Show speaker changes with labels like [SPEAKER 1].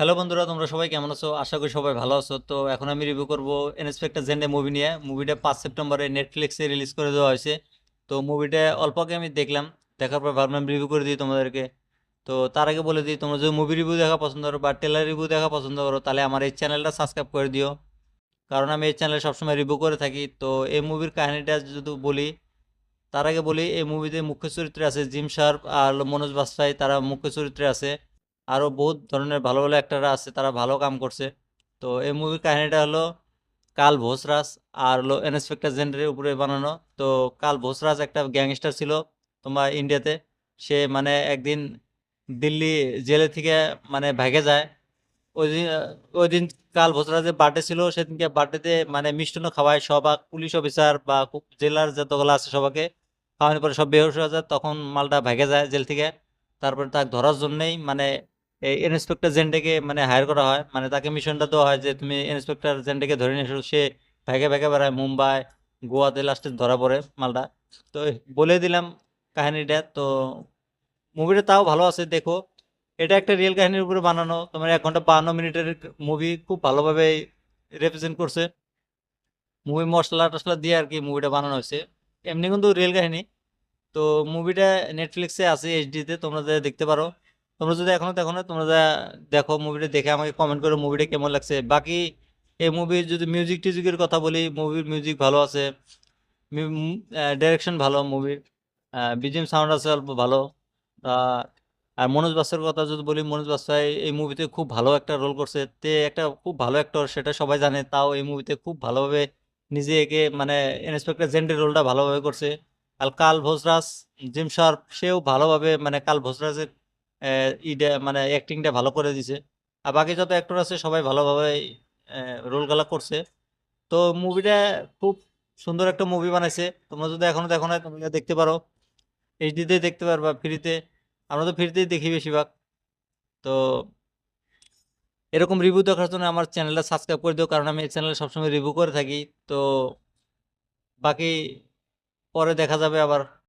[SPEAKER 1] Hello বন্ধুরা, তোমরা সবাই কেমন আছো? আশা করি সবাই ভালো আছো। তো এখন আমি রিভিউ করব ইন্সপেক্টর জেন্ডে মুভি নিয়ে। মুভিটা 5 সেপ্টেম্বরে নেটফ্লিক্সে রিলিজ করে দেওয়া হয়েছে। তো মুভিটা অল্প আগে আমি দেখলাম, দেখার পর ভাবলাম রিভিউ করে দিই তোমাদেরকে। তো তার আগে বলে দিই, তোমরা যদি মুভি রিভিউ দেখা পছন্দ করো বা টেলার রিভিউ দেখা পছন্দ করো, তাহলে আমার এই চ্যানেলটা সাবস্ক্রাইব করে দিও, কারণ আমি এই চ্যানেলে সবসময় রিভিউ করে থাকি। তো এই মুভির কাহিনীটা যদি বলি, তার আগে বলি এই মুভিতে মুখ্য চরিত্রে আছে জিম শার্প আর হলো মনোজ বাজপাই, তারা মুখ্য চরিত্রে আছে। আরও বহুত ধরনের ভালো ভালো অ্যাক্টাররা আছে, তারা ভালো কাম করছে। তো এই মুভির কাহিনীটা হলো কাল ভোসরাজ আর হলো ইন্সপেক্টর জেনারেলের উপরে বানানো। তো কাল ভোসরাজ একটা গ্যাংস্টার ছিল তোমার ইন্ডিয়াতে। সে মানে একদিন দিল্লি জেলে থেকে মানে ভাগে যায়। ওই দিন কাল ভোসরাজের বার্থডে ছিল, সেদিনকে বার্থডেতে মানে মিষ্টান্ন খাওয়ায় সবাক পুলিশ অফিসার বা জেলার যতগুলো আছে সবাকে। খাওয়ানোর পরে সব বেহুশ হয়ে যায়, তখন মালটা ভেগে যায় জেল থেকে। তারপরে তাকে ধরার জন্যই মানে এই ইন্সপেক্টর জেনটাকে মানে হায়ার করা হয়, মানে তাকে মিশনটা দেওয়া হয় যে তুমি ইন্সপেক্টর জেনটাকে ধরে নিয়ে এসো। সে ভেগে ভেগে বেড়ায় মুম্বাই, গোয়াতে, লাস্টে ধরা পড়ে মালটা। তো বলে দিলাম কাহিনীটা। তো মুভিটা তাও ভালো আছে, দেখো। এটা একটা রিয়েল কাহিনীর উপরে বানানো, তোমার 1 ঘন্টা 52 মিনিটের মুভি, খুব ভালোভাবে রিপ্রেজেন্ট করছে। মুভি মশলা টশলা দিয়ে আর কি মুভিটা বানানো হয়েছে। এমনি কিন্তু রিয়েল কাহিনী। তো মুভিটা নেটফ্লিক্সে আছে এইচডিতে, তোমরা যা দেখতে পারো। তোমরা যদি এখনো দেখো না, তোমরা যা দেখো, মুভিটা দেখে আমাকে কমেন্ট করো মুভিটা কেমন লাগছে। বাকি এই মুভির যদি মিউজিক টিউজিকের কথা বলি, মুভির মিউজিক ভালো আছে, ডাইরেকশন ভালো মুভির, বিজিএম সাউন্ড আছে অল্প ভালো। আহ, আর মনোজ বাসার কথা যদি বলি, মনোজ বাসাই এই মুভিতে খুব ভালো একটা রোল করছে। তে একটা খুব ভালো অ্যাক্টর, সেটা সবাই জানে, তাও এই মুভিতে খুব ভালোভাবে নিজে একে মানে ইন্সপেক্টর জেন্টের রোলটা ভালোভাবে করছে। আর কাল ভোসরাজ, জিম শার্প, সেও ভালোভাবে মানে কাল ভোসরাজের ইটা মানে অ্যাক্টিংটা ভালো করে দিছে। আর বাকি যত অ্যাক্টর আছে সবাই ভালোভাবে রোলগুলা করছে। তো মুভিটা খুব সুন্দর একটা মুভি বানাইছে। তোমরা যদি এখনো দেখো না, তোমরা দেখতে পারো, এইচডিতে দেখতে পারবা ফ্রিতে। আমরা তো ফ্রিতেই দেখি বেশিরভাগ। তো এরকম রিভিউ দেখার জন্য আমার চ্যানেলটা সাবস্ক্রাইব করে দিও, কারণ আমি এই চ্যানেলে সবসময় রিভিউ করে থাকি। তো বাকি পরে দেখা যাবে আবার।